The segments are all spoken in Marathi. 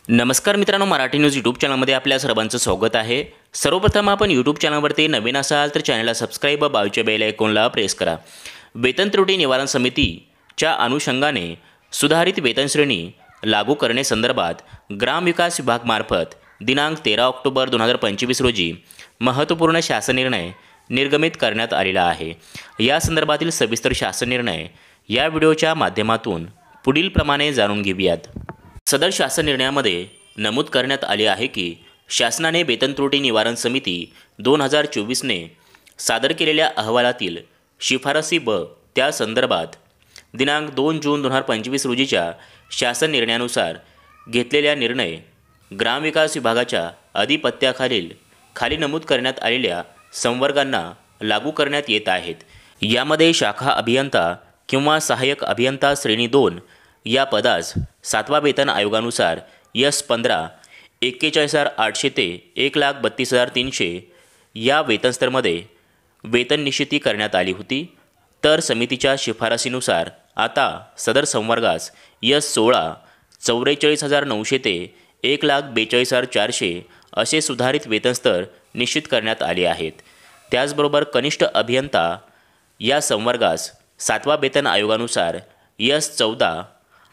नमस्कार मित्रांनो, मराठी न्यूज यूट्यूब चॅनलमध्ये आपल्या सर्वांचं स्वागत आहे। सर्वप्रथम आपण यूट्यूब चॅनलवरती नवीन असाल तर चॅनलला सबस्क्राईब व बाजूच्या बेल आयकॉनला प्रेस करा। वेतन त्रुटी निवारण समितीच्या अनुषंगाने सुधारित वेतन श्रेणी लागू करण्यासंदर्भात ग्रामविकास विभागामार्फत दिनांक 13 ऑक्टोबर 2025 रोजी महत्त्वपूर्ण शासन निर्णय निर्गमित करण्यात आलेला आहे। या संदर्भातील सविस्तर शासन निर्णय या व्हिडिओच्या माध्यमातून पुढील प्रमाणे जाणून घेऊयात। सदर शासन निर्णयामध्ये नमूद करण्यात आले आहे की शासनाने वेतन त्रुटी निवारण समिती 2024ने सादर केलेल्या अहवालातील शिफारसी व त्या संदर्भात दिनांक 2 जून 2025 रोजीच्या शासन निर्णयानुसार घेतलेल्या निर्णय ग्रामविकास विभागाच्या खाली नमूद करण्यात आलेल्या संवर्गांना लागू करण्यात येत आहेत। यामध्ये शाखा अभियंता किंवा सहाय्यक अभियंता श्रेणी 2 या पदास 7वा वेतन आयोगानुसार S15 41,800 ते 1,32,300 या वेतनस्तरमध्ये वेतन निश्चिती करण्यात आली होती। तर समितीच्या शिफारसीनुसार आता सदर संवर्गास S16 44,900 ते 1,42,400 असे सुधारित वेतनस्तर निश्चित करण्यात आले आहेत। त्याचबरोबर कनिष्ठ अभियंता या संवर्गास 7वा वेतन आयोगानुसार S14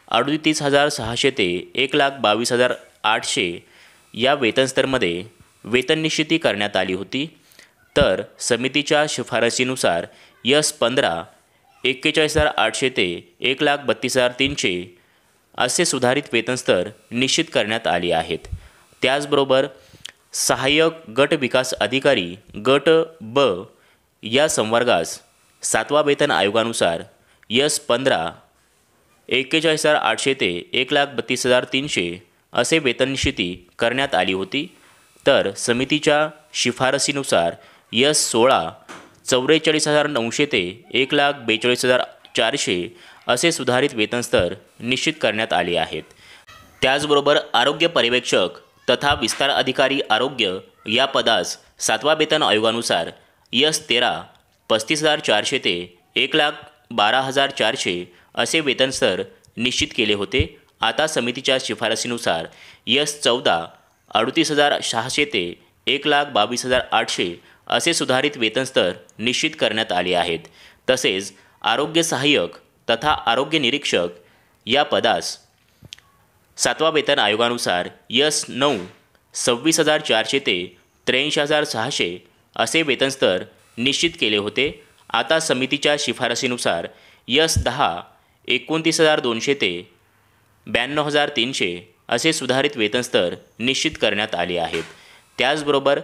38,600 ते 1,22,800 या वेतनस्तरमध्ये वेतन निश्चिती करण्यात आली होती। तर समितीच्या शिफारसीनुसार S15 41,800 ते 1,32,300 असे सुधारित वेतनस्तर निश्चित करण्यात आले आहेत। त्याचबरोबर सहाय्यक गट विकास अधिकारी गट ब या संवर्गास 7वा वेतन आयोगानुसार S15 41,800 ते 1,32,300 असे वेतन निश्चिती करण्यात आली होती। तर समितीच्या शिफारसीनुसार S16 44,900 ते 1,42,400 असे सुधारित वेतनस्तर निश्चित करण्यात आले आहेत। त्याचबरोबर आरोग्य पर्यवेक्षक तथा विस्तार अधिकारी आरोग्य या पदास 7वा वेतन आयोगानुसार S13 35,400 ते 1,12,400 असे वेतनस्तर निश्चित केले होते। आता समितीच्या शिफारसीनुसार S14 38,600 ते 1,22,800 असे सुधारित वेतनस्तर निश्चित करण्यात आले आहेत। तसेच आरोग्य सहाय्यक तथा आरोग्य निरीक्षक या पदास 7वा वेतन आयोगानुसार S9 26,400 ते 83,600 असे वेतनस्तर निश्चित केले होते। आता समितीच्या शिफारसीनुसार S10 29,200 ते 92,300 असे सुधारित वेतनस्तर निश्चित करण्यात आले आहेत। त्याचबरोबर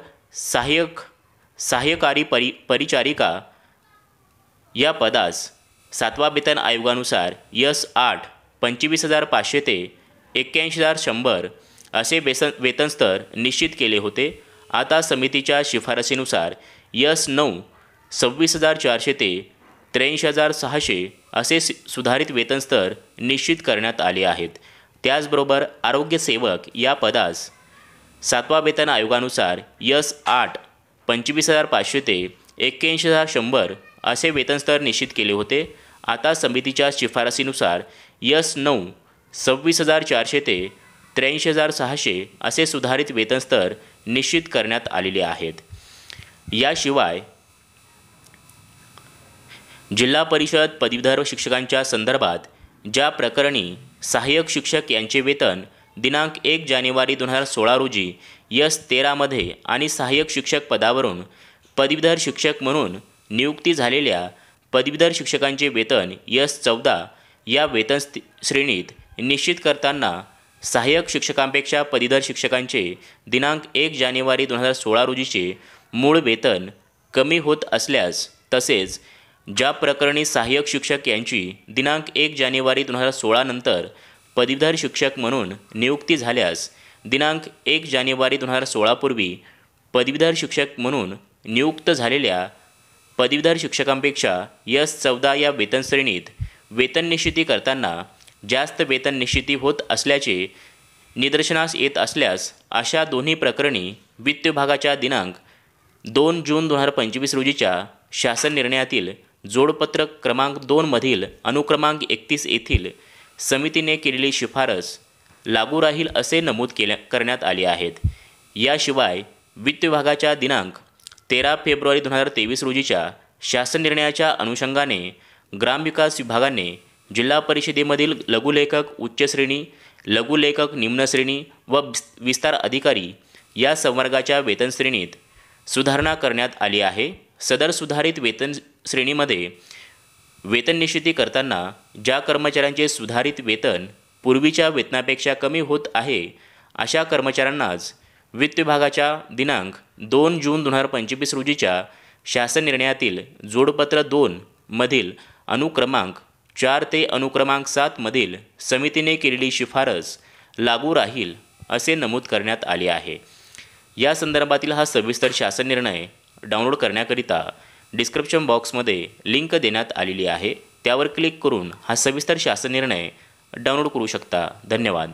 सहाय्यकारी परिचारिका या पदास 7वा वेतन आयोगानुसार S8 25,500 ते 81,100 असे वेतनस्तर निश्चित केले होते। आता समितीच्या शिफारसीनुसार S9 26,400 ते 83,600 असे सुधारित वेतनस्तर निश्चित करण्यात आले आहेत। त्याचबरोबर आरोग्य सेवक या पदास 7वा वेतन आयोगानुसार S8 25,500 ते 81,100 असे वेतनस्तर निश्चित केले होते। आता समितीच्या शिफारसीनुसार S9 26,400 ते 83,600 असे सुधारित वेतनस्तर निश्चित करण्यात आलेले आहेत। याशिवाय जिल्हा परिषद पदवीधर शिक्षकांच्या संदर्भात ज्या प्रकरणी सहाय्यक शिक्षक यांचे वेतन दिनांक 1 जानेवारी 2016 रोजी S13 मध्ये आणि सहाय्यक शिक्षक पदावरून पदवीधर शिक्षक म्हणून नियुक्ती झालेल्या पदवीधर शिक्षकांचे वेतन S14 या वेतन श्रेणीत निश्चित करताना सहाय्यक शिक्षकांपेक्षा पदवीधर शिक्षकांचे दिनांक 1 जानेवारी 2016 रोजीचे मूळ वेतन कमी होत असल्यास, तसेच ज्या प्रकरणी सहाय्यक शिक्षक यांची दिनांक 1 जानेवारी 2016 नंतर पदवीधर शिक्षक म्हणून नियुक्ती झाल्यास दिनांक 1 जानेवारी 2016 पूर्वी पदवीधर शिक्षक म्हणून नियुक्त झालेल्या पदवीधर शिक्षकांपेक्षा S14 या वेतन श्रेणीत वेतन निश्चिती करताना जास्त वेतन निश्चिती होत असल्याचे निदर्शनास येत असल्यास अशा दोन्ही प्रकरणी वित्त विभागाच्या दिनांक 2 जून 2025 रोजीच्या शासन निर्णयातील जोडपत्रक क्रमांक 2 मधील अनुक्रमांक 31 येथील समितीने केलेली शिफारस लागू राहील असे नमूद करण्यात आले आहेत. याशिवाय वित्त विभागाच्या दिनांक 13 फेब्रुवारी 2023 रोजीच्या शासन निर्णयाच्या अनुषंगाने ग्रामविकास विभागाने जिल्हा परिषदेमधील लघुलेखक उच्च श्रेणी, लघुलेखक निम्न श्रेणी व विस्तार अधिकारी या संवर्गाच्या वेतन श्रेणीत सुधारणा करण्यात आली आहे. सदर सुधारित वेतन श्रेणीमध्ये वेतन निश्चिती करताना ज्या कर्मचाऱ्यांचे सुधारित वेतन पूर्वीच्या वेतनापेक्षा कमी होत आहे अशा कर्मचाऱ्यांनाच वित्त विभागाच्या दिनांक 2 जून 2025 रोजीच्या शासन निर्णयातील जोडपत्र 2 मधील अनुक्रमांक 4 ते अनुक्रमांक 7 मधील समितीने केलेली शिफारस लागू राहील असे नमूद करण्यात आले आहे. या संदर्भातील हा सविस्तर शासन निर्णय डाउनलोड करण्याकरिता डिस्क्रिप्शन बॉक्समध्ये लिंक देण्यात आलेली आहे. त्यावर क्लिक करून हा सविस्तर शासन निर्णय डाउनलोड करू शकता. धन्यवाद.